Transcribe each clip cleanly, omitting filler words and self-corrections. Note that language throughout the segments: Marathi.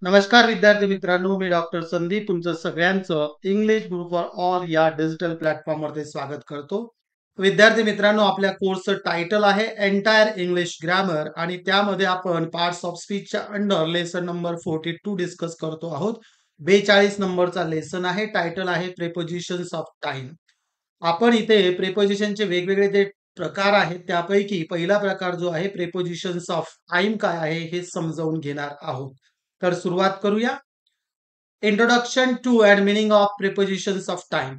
नमस्कार विद्यार्थी मित्रांनो, मी डॉक्टर संदीप तुमचं सगळ्यांचं इंग्लिश ग्रुप फॉर ऑल या डिजिटल प्लॅटफॉर्मवरती स्वागत करतो. विद्यार्थी मित्रांनो, आपल्या कोर्सचं टायटल आहे एंटायर इंग्लिश ग्रामर आणि त्यामध्ये आपण पार्ट्स ऑफ स्पीचच्या अंडर लेसन नंबर 42 डिस्कस करतो आहोत. 42 नंबरचा लेसन आहे. टायटल आहे प्रेपोजिशन्स ऑफ टाइम. आपण इथे प्रेपोजिशनचे वेगवेगळे जे प्रकार आहेत त्यापैकी पहिला प्रकार जो आहे प्रेपोजिशन्स ऑफ टाइम काय आहे हे समजावून घेणार आहोत. तर सुरुवात करूया. Introduction to and meaning of prepositions of time.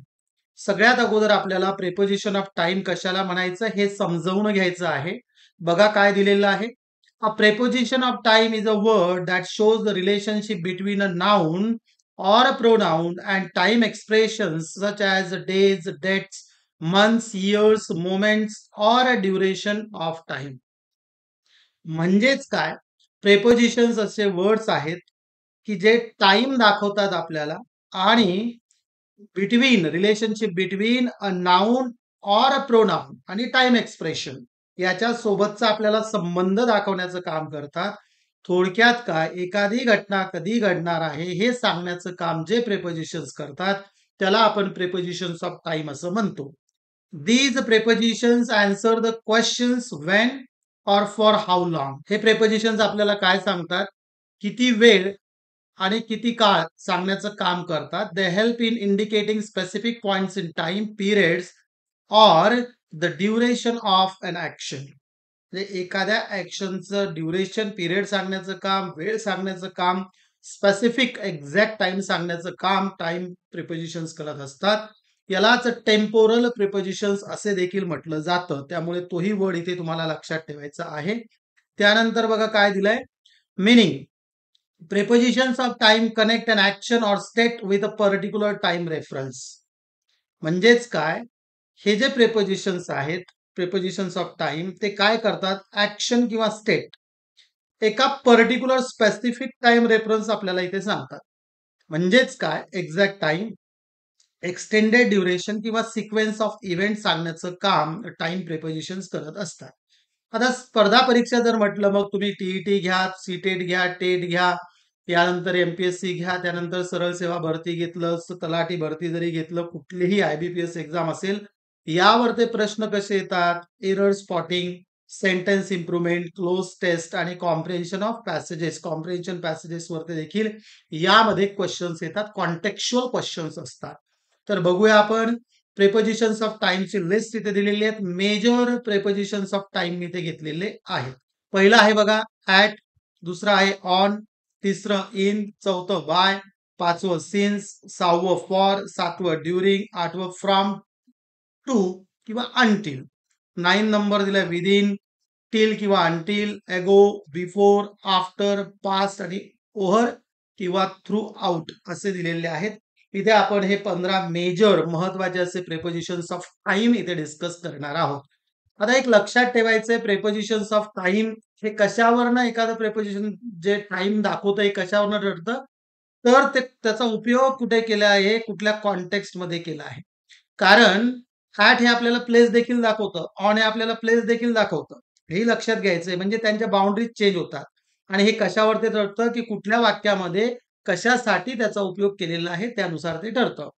सगळ्यात अगोदर आपल्याला प्रेपोजिशन ऑफ टाइम कशाला म्हणायचं हे समजावून घ्यायचं आहे. बघा काय दिलेलं आहे. A preposition of time is a word that shows the relationship between a noun or a pronoun and time expressions such as days, dates, months, years, moments or a duration of time. म्हणजेच काय? प्रेपोजिशन्स असे वर्ड्स आहेत की जे टाइम दाखवतात आपल्याला आणि between relationship between a noun or a pronoun आणि टाइम एक्सप्रेशन याच्या सोबतचा आपल्याला संबंध दाखवण्याचं काम करतात. थोडक्यात काय एखादी घटना कधी घडणार आहे हे सांगण्याचं काम जे प्रेपोजिशन्स करतात त्याला आपण प्रेपोजिशन्स ऑफ टाइम असं म्हणतो. These prepositions answer the questions when or for how long. हे प्रेपोजिशन्स आपल्याला काय सांगतात? किती वेळ आणि किती काळ सांगण्याचं काम करतात. They help in indicating specific points in time periods or the duration of an action. म्हणजे एखाद्या ऍक्शनचं ड्युरेशन पिरियड सांगण्याचं काम, वेळ सांगण्याचं काम, स्पेसिफिक एक्झॅक्ट टाइम सांगण्याचं काम टाइम प्रिपोजिशन्स करत असतात. यालाच टेम्पोरल प्रिपोजिशन्स असे देखील म्हटलं जातं. त्यामुळे तोही वर्ड इथे तुम्हाला लक्षात ठेवायचा आहे. त्यानंतर बघा काय दिलंय. Meaning. Prepositions of time connect an action or state with a particular time reference. म्हणजेच काय? हे जे प्रेपोजिशन्स आहेत, प्रेपोजिशन्स ऑफ टाइम ते काय करतात? ऍक्शन किंवा स्टेट एका पर्टिक्युलर स्पेसिफिक टाइम रेफरन्स आपल्याला इथे सांगतात. म्हणजेच काय? एक्झॅक्ट टाइम, एक्सटेंडेड ड्युरेशन किंवा सिक्वेन्स ऑफ इव्हेंट सांगण्याचं काम टाइम प्रेपोजिशन्स करत असतात. आता स्पर्धा परीक्षा जर म्हटलं मग तुम्ही टीईटी घ्या, सीटेट घ्या, टेट घ्या, यानंतर एमपीएससी घ्या, त्यानंतर सरळ सेवा भरती घेतलं, तलाठी भरती जरी घेतलं, कुठलीही आयबीपीएस एक्झाम असेल, यावर ते प्रश्न कसे येतात? Error spotting, sentence improvement, cloze test आणि comprehension of passages. Comprehension passages वरती देखील यामध्ये क्वेश्चन्स येतात. कॉन्टेक्च्युअल क्वेश्चन्स असतात. तर बघूया आपण प्रेपोजिशन्स ऑफ टाइमची लिस्ट इथे दिलेली आहेत. मेजर प्रेपोजिशन्स ऑफ टाइम मी इथे घेतलेले आहेत. पहिला आहे बघा ऍट, दुसरा आहे ऑन, तिसरं इन, चौथं बाय, पाचवं सिन्स, सहावं फॉर, सातवं ड्युरिंग, आठवं फ्रॉम, टू किंवा अनटिल. 9 नंबर दिलाय विदिन, टिल किंवा अनटिल, एगो, बिफोर, आफ्टर, पास्ट आणि ओव्हर किंवा थ्रू आउट असे दिलेले आहेत. इथे आपण हे 15 मेजर महत्वाचे असे प्रेपोजिशन्स ऑफ टाइम इथे डिस्कस करणार आहोत. आता एक लक्षात ठेवायचंय प्रेपोजिशन्स ऑफ टाइम हे कशावरनं एखादं प्रेपोजिशन जे टाइम दाखवतं हे कशावरनं ठरतं? तर ते त्याचा उपयोग कुठे केला आहे? कुठल्या कॉन्टेक्स्ट मध्ये केला आहे? कारण ॲट हे आपल्याला प्लेस देखील दाखवतं, ऑन हे आपल्याला प्लेस देखील दाखवतं. हेही लक्षात घ्यायचंय म्हणजे त्यांच्या बाउंडरीज चेंज होतात. आणि हे कशावर ते ठरतं की कुठल्या वाक्यामध्ये कशासाठी त्याचा उपयोग केलेला आहे त्यानुसार ते ठरतं.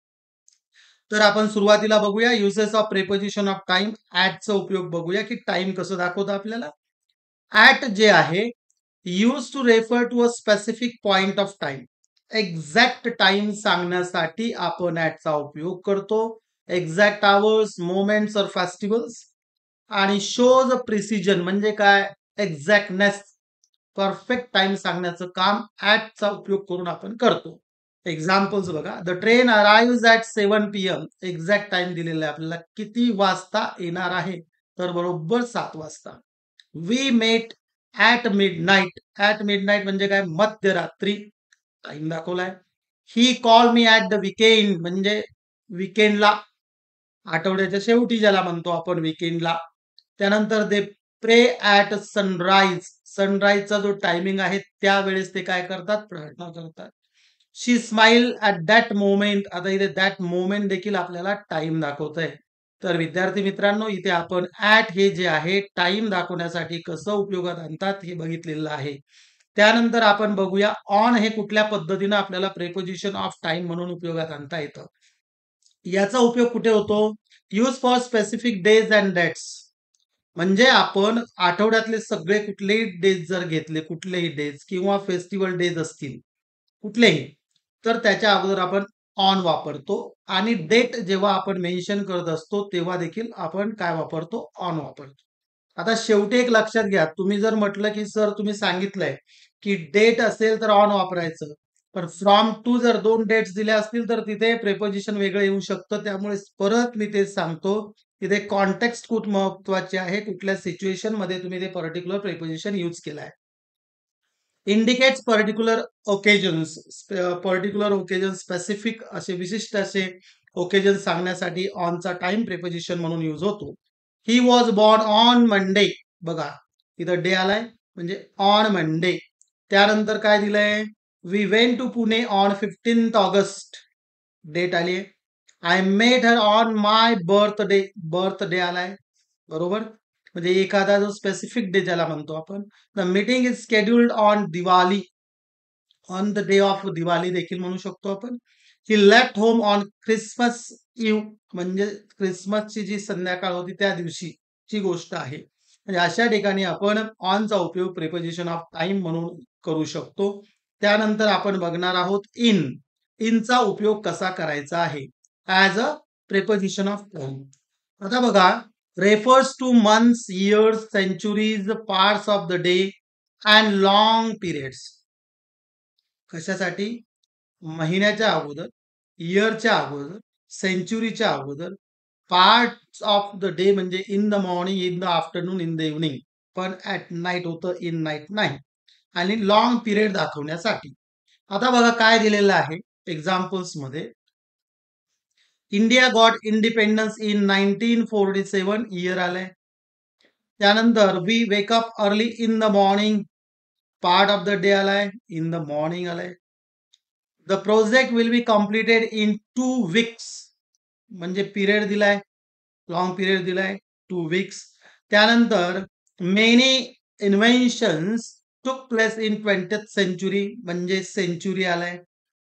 तर आपण सुरुवातीला बघूया uses of preposition of time. ऍटचा उपयोग बघूया की टाइम कसं दाखवतं आपल्याला. ऍट जे आहे use to refer to a specific point of time. Exact time सांगण्यासाठी आपण ऍटचा उपयोग करतो. एक्झॅक्ट आवर्स, मोमेंट्स और फेस्टिवल्स. आणि शोज प्रिसिजन म्हणजे काय? एक्झॅक्टनेस, परफेक्ट टाइम सांगण्याचं काम ऍटचा उपयोग करून आपण करतो. एक्झाम्पल्स बघा. The train arrive at 7 PM. Exact time दिलेला आहे आपल्याला. किती वाजता येणार आहे? तर बरोबर 7 वाजता. We met at midnight. At midnight म्हणजे काय? मध्यरात्री टाइम दाखवलाय. He call me at the weekend म्हणजे वीकेंडला, आठवड्याच्या शेवटी ज्याला म्हणतो आपण वीकेंडला. त्यानंतर दे प्रे ऍट सनराईज. सनराईजचा जो टायमिंग आहे त्यावेळेस ते काय करतात? प्रार्थना करतात. शी स्माइल ऍट दॅट मोमेंट. आता इथे दॅट मोमेंट देखील आपल्याला टाइम दाखवत आहे. तर विद्यार्थी मित्रांनो इथे आपण ऍट हे जे आहे टाइम दाखवण्यासाठी कसं उपयोगात आणतात हे बघितलेलं आहे. त्यानंतर आपण बघूया ऑन हे कुठल्या पद्धतीनं आपल्याला प्रेपोजिशन ऑफ टाइम म्हणून उपयोगात आणता येतं. याचा उपयोग कुठे होतो? Use for specific days and dates. म्हणजे आपण आठवड्यातले सगळे कुठलेही डेज जर घेतले, कुठलेही डेज किंवा फेस्टिवल डेज असतील, कुठलेही, तर त्याच्या अगोदर आपण ऑन वापरतो आणि डेट जेव्हा आपण मेन्शन करत असतो, तेव्हा देखील आपण काय वापरतो? ऑन वापरतो. आता शेवटी एक लक्षात घ्या, तुम्ही जर म्हटलं की सर तुम्ही सांगितलंय की डेट असेल तर ऑन वापरायचं. पण फ्रॉम टू जर 2 डेट्स दिल्या असतील तर तिथे प्रेपोजिशन वेगळं येऊ शकतं. त्यामुळे परत मी तेच सांगतो, तिथे कॉन्टेक्स्ट खूप महत्वाचे आहे. कुठल्या सिच्युएशनमध्ये तुम्ही ते पर्टिक्युलर प्रेपोजिशन यूज केलाय. Indicates particular occasions, particular occasion specific असे विशिष्ट असे ओकेजन सांगण्यासाठी ऑनचा टाइम प्रेपोजिशन म्हणून यूज होतो. He was born on Monday. बघा इथं डे आलाय म्हणजे ऑन मंडे. त्यानंतर काय दिलंय? We went to Pune on 15th August. Date आली. I met her on my birthday. Birthday आलाय. बरोबर. म्हणजे एखादा जो स्पेसिफिक डे ज्याला म्हणतो आपण. The meeting is scheduled on Diwali. On the day of Diwali देखील म्हणू शकतो आपण. He left home on Christmas Eve. म्हणजे क्रिसमसची जी संध्याकाळ होती त्या दिवशीची गोष्ट आहे. म्हणजे अशा ठिकाणी आपण ऑनचा उपयोग प्रिपोजिशन ऑफ टाइम म्हणून करू शकतो. त्यानंतर आपण बघणार आहोत इन. इनचा उपयोग कसा करायचा आहे as a preposition of time. आता बघा, refers to months, years, centuries, parts of the day and long periods. कशासाठी? महिन्याच्या अगोदर, इयरच्या अगोदर, सेंचुरीच्या अगोदर, पार्ट्स ऑफ द डे म्हणजे in the morning, in the afternoon, in the evening. पण ऍट नाईट होतं, इन नाईट नाही. आणि लॉंग पिरियड दाखवण्यासाठी. आता बघा काय दिलेलं आहे एक्झाम्पल्स मध्ये. India got independence in 1947 year आलंय. त्यानंतर we wake up early in the morning. Part of the day आलाय, इन द मॉर्निंग आलाय. The project will be completed in 2 weeks. म्हणजे पिरियड दिलाय, लॉंग पिरियड दिलाय 2 weeks. त्यानंतर many inventions took place in 20th century. म्हणजे सेंचुरी आलाय,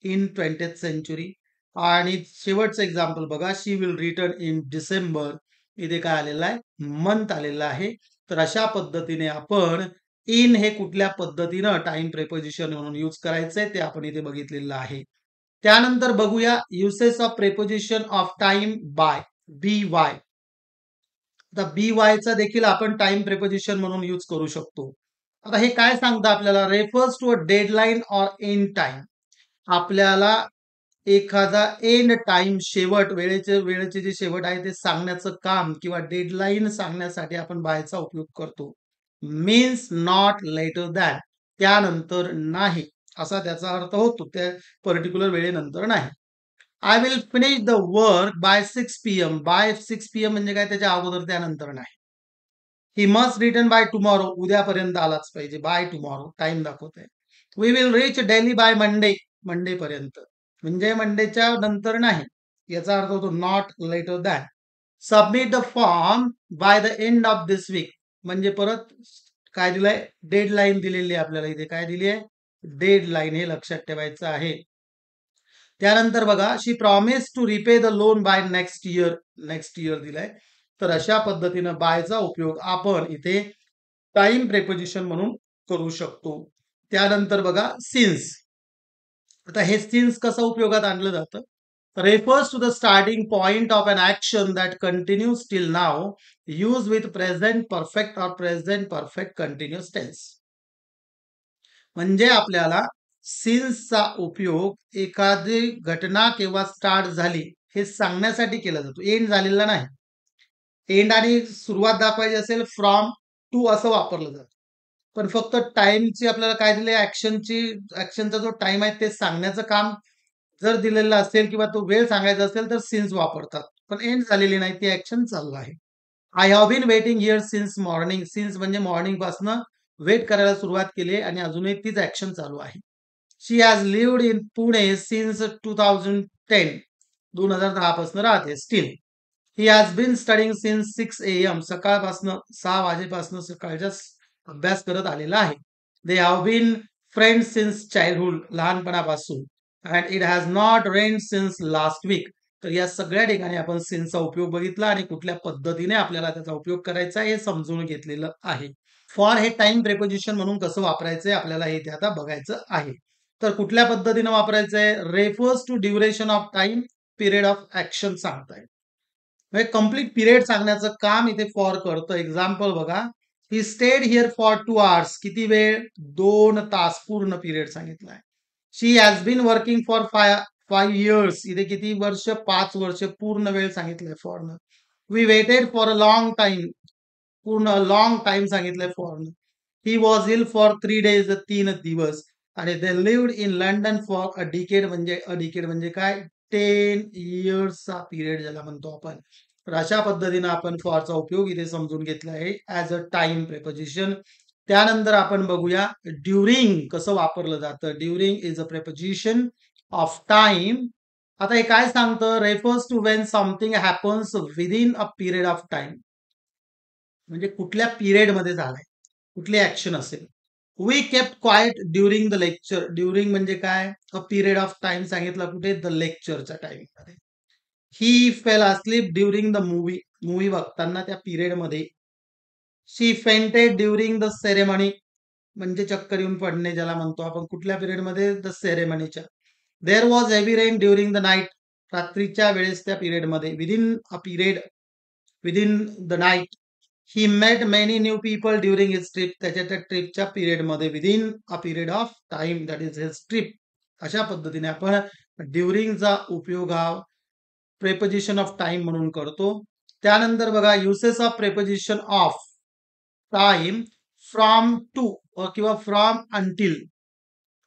इन 20th सेंचुरी. आणि शेवटचं एक्झाम्पल बघा, she will return in December. इथे काय आलेलं आहे? मंथ आलेलं आहे. तर अशा पद्धतीने आपण इन हे कुठल्या पद्धतीनं टाइम प्रेपोजिशन म्हणून यूज करायचंय ते आपण इथे बघितलेलं आहे. त्यानंतर बघूया uses of preposition of time by. B Y. आता बी वायचा देखील आपण टाइम प्रेपोजिशन म्हणून यूज करू शकतो. आता हे काय सांगतं आपल्याला? Refers to a deadline or end time. आपल्याला एखादा एंड टाइम, शेवट, वेळेचे जे शेवट आहे ते सांगण्याचं काम किंवा डेडलाईन सांगण्यासाठी आपण बायचा उपयोग करतो. Means not later than. त्यानंतर नाही असा त्याचा अर्थ होतो. त्या पर्टिक्युलर वेळेनंतर नाही. I will finish the work by 6 PM. By 6 PM म्हणजे काय? त्याच्या अगोदर, त्यानंतर नाही. He must return by tomorrow. उद्यापर्यंत आलाच पाहिजे. बाय टुमॉरो टाइम दाखवतोय. We will reach Delhi by Monday. Monday पर्यंत म्हणजे मंडेच्या नंतर नाही. याचा अर्थ होतो not later than. Submit the form by the end of this week. म्हणजे परत काय दिलंय? डेडलाईन दिलेली आहे आपल्याला. इथे काय दिली आहे? डेडलाईन. हे लक्षात ठेवायचं आहे. त्यानंतर बघा, she promise to repay the loan by next year. Next year दिलाय. तर अशा पद्धतीनं बायचा उपयोग आपण इथे टाइम प्रेपोजिशन म्हणून करू शकतो. त्यानंतर बघा सिन्स. आता हे सिन्स कसं उपयोगात आणलं जातं? Refers to the starting point of an action that continues till now. Use with present perfect or present perfect continuous tense. म्हणजे आपल्याला सिन्सचा उपयोग एखादी घटना केव्हा स्टार्ट झाली हे सांगण्यासाठी केला जातो. एंड झालेला नाही. एंड आणि सुरुवात दाखवायची असेल फ्रॉम टू असं वापरलं जातं. पण फक्त टाइमची आपल्याला काय दिले? ऍक्शनचा जो टाइम आहे ते सांगण्याचं काम जर दिलेलं असेल किंवा तो वेळ सांगायचा असेल तर सिन्स वापरतात. पण एंड झालेली नाही, ती ऍक्शन चालू आहे. I have been waiting here since morning. Since म्हणजे मॉर्निंग पासनं वेट करायला सुरुवात केली आहे आणि अजूनही तीच ऍक्शन चालू आहे. She has lived in Pune since 2010. 2010 पासून राहते still. He has been studying since 6 AM. सकाळपासनं 6 वाजेपासून सकाळच्या अभ्यास करत आलेला आहे. They have been friends since childhood, लहानपणापासून. And it has not rain since last week. तर या सगळ्या ठिकाणी आपण सिन्सचा उपयोग बघितला आणि कुठल्या पद्धतीने आपल्याला त्याचा उपयोग करायचा हे समजून घेतलेलं आहे. फॉर हे टाइम प्रेपोजिशन म्हणून कसं वापरायचंय आपल्याला हे इथे आता बघायचं आहे. तर कुठल्या पद्धतीने वापरायचंय? Refers to duration of time, period of action सांगताय. म्हणजे कंप्लीट पिरियड सांगण्याचं काम इथे फॉर करतं. एक्झाम्पल बघा, he stayed here for 2 hours. किती वेळ? 2 तास पूर्ण पिरियड सांगितलाय. She has been working for 5 years. इथे किती वर्ष? 5 वर्ष पूर्ण वेळ सांगितलंय फॉरनं. We waited for a long time. पूर्ण लॉंग टाइम सांगितलंय फॉरनं. He was ill for 3 days. 3 दिवस. आणि they lived in London for a decade. म्हणजे अ डिकेड म्हणजे काय? 10 yearsचा पिरियड ज्याला म्हणतो आपण. तर अशा पद्धतीनं आपण फॉरचा उपयोग इथे समजून घेतला आहे ऍज अ टाइम प्रेपोजिशन. त्यानंतर आपण बघूया ड्युरिंग कसं वापरलं जातं. During is a preposition of time. आता हे काय सांगतं? Refers to when something happens within a period of time. म्हणजे कुठल्या पिरियड मध्ये झालाय, कुठली ऍक्शन असेल. We kept quiet during the lecture. During म्हणजे काय? अ पिरियड ऑफ टाइम सांगितलं कुठे? द लेक्चरच्या टाइम मध्ये. He fell asleep during the movie. Movie बघताना त्या पिरियड मध्ये. She fainted during the ceremony. म्हणजे चक्कर येऊन पडणे ज्याला म्हणतो आपण. कुठल्या पिरियड मध्ये? द सेरेमनीच्या. There was heavy rain during the night. रात्रीच्या वेळेस त्या पिरियड मध्ये. Within a period, within the night. He met many new people during his trip. त्याच्या त्या ट्रिपच्या पिरियड मध्ये. Within a period of time that is his trip. अशा पद्धतीने आपण ड्युरिंगचा उपयोग हा प्रेपोजिशन ऑफ टाइम म्हणून करतो. त्यानंतर बघा uses of preposition of time from to किंवा from until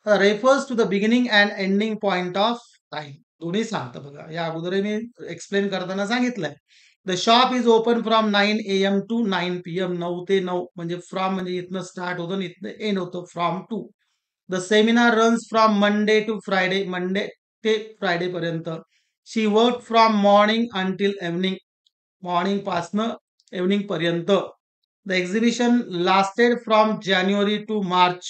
refers to the beginning and ending point of time. दोन्ही सांगतं बघा. या अगोदर मी एक्सप्लेन करताना सांगितलंय. The shop is open from 9 AM to 9 PM. 9 ते 9 म्हणजे फ्रॉम म्हणजे इथनं स्टार्ट होतं आणि इथनं एंड होतं. From to. The seminar runs from Monday to Friday. Monday ते फ्रायडे पर्यंत. She work from morning until evening. Morning पासनं इव्हनिंग पर्यंत. The exhibition lasted from January to March.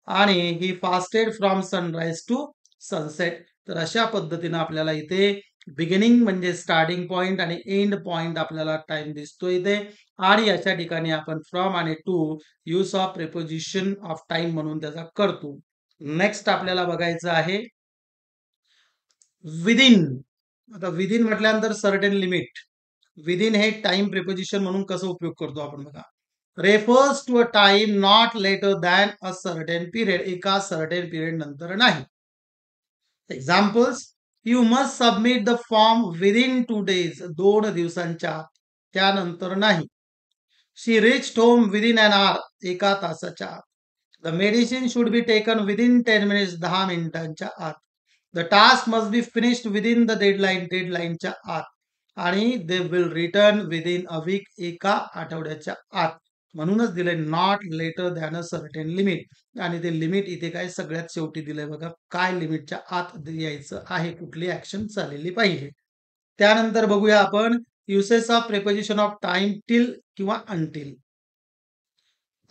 आणि he fasted from sunrise to sunset. तर अशा पद्धतीनं आपल्याला इथे बिगिनिंग म्हणजे स्टार्टिंग पॉइंट आणि एंड पॉइंट आपल्याला टाइम दिसतो इथे. आणि अशा ठिकाणी आपण फ्रॉम आणि to use of preposition of time म्हणून त्याचा करतो. नेक्स्ट आपल्याला बघायचं आहे विदिन. आता विदिन म्हटल्यानंतर सर्टन लिमिट. विदिन हे टाइम प्रिपोजिशन म्हणून कसं उपयोग करतो आपण बघा. Refers to a time not later than a certain period. एका सर्टेन पिरियड नंतर नाही. Examples. You must submit the form within 2 days. 2 दिवसांच्या आत. त्यानंतर नाही. She reached home within an hour. एका तासाच्या आत. The medicine should be taken within 10 minutes. 10 मिनिटांच्या आत. The task must be finished within the deadline. डेडलाईनच्या आत. आणि they will return within a week. एका आठवड्याच्या आत. म्हणूनच दिलंय not later than a certain limit. आणि ते लिमिट इथे काय सगळ्यात शेवटी दिलंय बघा. काय लिमिटच्या आत यायचं आहे, कुठली ऍक्शन चाललेली पाहिजे. त्यानंतर बघूया आपण uses of preposition of time till किंवा अंटिल.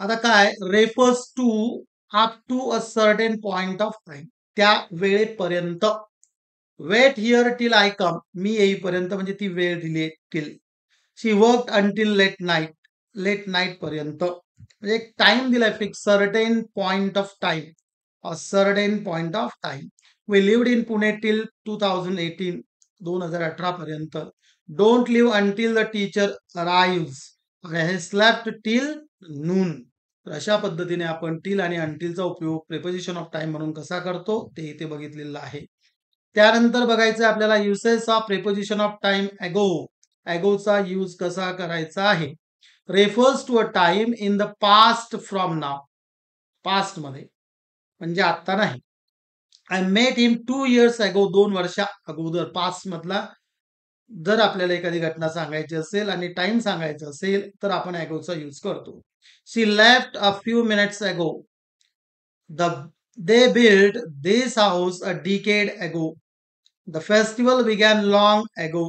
आता काय refers to up to a certain point of time. त्या वेळेपर्यंत. Wait here till I come. मी येईपर्यंत म्हणजे ती वेळ दिली till. She work until late night. Late night पर्यंत. म्हणजे एक टाइम दिलाय fix. Certain point of time. A certain point of time. We lived in Pune till 2018. 2018 पर्यंत. Don't leave until the teacher arrives. हे स्लॅप्ट टिल नून. तर अशा पद्धतीने आपण टिल आणि अंटिलचा उपयोग प्रेपोजिशन ऑफ टाइम म्हणून कसा करतो ते इथे बघितलेलं आहे. त्यानंतर बघायचं आपल्याला uses of preposition of time ago. अगोचा यूज कसा करायचा आहे. Refers to a time in the past from now. Past मध्ये म्हणजे आता नाही. आय मेट हिम 2 years अगो. 2 वर्षा अगोदर. पास्ट मधला जर आपल्याला एखादी घटना सांगायची असेल आणि टाइम सांगायचा असेल तर आपण अगोचा यूज करतो. She left a few minutes ago. The they build this house a decade ago. The festival began long ago.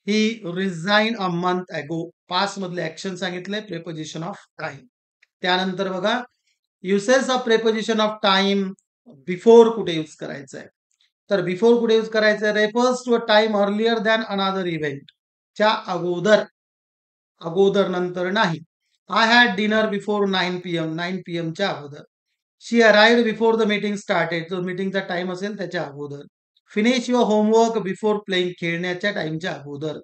He resign a month ago. Past मधले ऍक्शन सांगितले प्रेपोजिशन ऑफ टाइम. त्यानंतर बघा uses of preposition of time before कुठे यूज करायचं आहे? तर बिफोर कुठे यूज करायचं आहे? Refers to a time earlier than another event. च्या अगोदर, अगोदर नंतर नाही. I had dinner before 9 PM, 9 PM च्या अगोदर. She arrived before the meeting started, जो मीटिंगचा टाइम असेल त्याच्या अगोदर. Finish your homework before playing, खेळण्याच्या टाइमच्या अगोदर.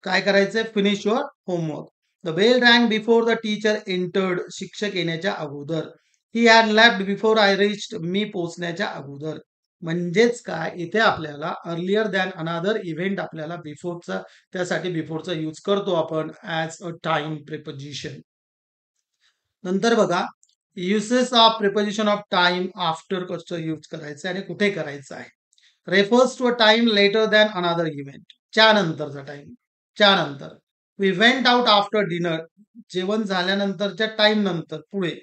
काय करायचंय? Finish your homework. The bell rang before the teacher entered, शिक्षक येण्याच्या अगोदर. He had left before I reached, मी पोहोचण्याच्या अगोदर. म्हणजेच काय, इथे आपल्याला अर्लियर दॅन अनादर इव्हेंट आपल्याला बिफोरचा, त्यासाठी बिफोरचा यूज करतो आपण ऍज अ टाइम प्रिपोजिशन. नंतर बघा, uses of preposition of time after कसं यूज करायचं आणि कुठे करायचं आहे? Refers to a time later than another event, त्यानंतरचा टाइम, त्यानंतर. We went out after dinner, जेवण झाल्यानंतरच्या टाइम नंतर, पुढे.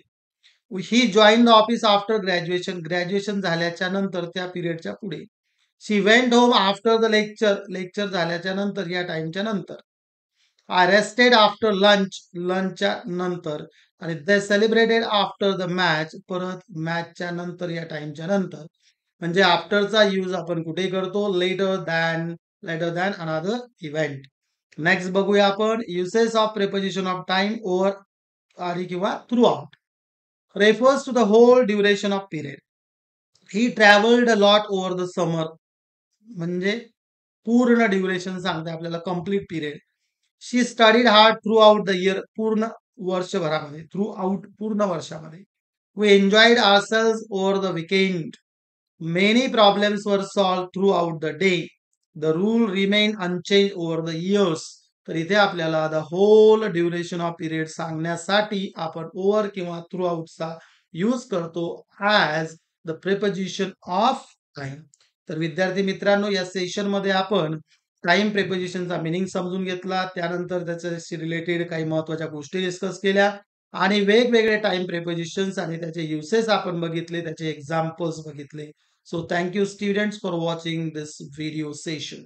He join the office after graduation, graduation झाल्याच्या नंतर, त्या पिरियडच्या पुढे. She went home after the lecture, lecture झाल्याच्या नंतर, या टाइमच्या नंतर. आय रेस्टेड आफ्टर लंच, लंचच्या नंतर. आणि दे सेलिब्रेटेड आफ्टर द मॅच, परत मॅचच्या नंतर, या टाइमच्या नंतर. म्हणजे आफ्टरचा यूज आपण कुठे करतो? Later than another event. Next बघूया आपण uses of preposition of time over आणि किंवा throughout. Refers to the whole duration of period. He travelled a lot over the summer, म्हणजे पूर्ण ड्युरेशन सांगते आपल्याला, complete period. She studied hard throughout the year, पूर्ण वर्षभरामध्ये, थ्रू आउट पूर्ण वर्षामध्ये. We enjoyed ourselves over the weekend. Many problems were solve throughout the day. The rule remain unchanged over the years. तर इथे आपल्याला the whole duration of period सांगण्यासाठी आपण ओव्हर किंवा थ्रू आउटचा यूज करतो as the preposition of time. तर विद्यार्थी मित्रांनो, या सेशन मध्ये आपण टाइम प्रिपोजिशनचा मिनिंग समजून घेतला, त्यानंतर त्याच्याशी रिलेटेड काही महत्वाच्या गोष्टी डिस्कस केल्या आणि वेगवेगळे टाइम प्रिपोजिशन्स आणि त्याचे युसेस आपण बघितले, त्याचे एक्झाम्पल्स बघितले. So thank you students for watching this video session.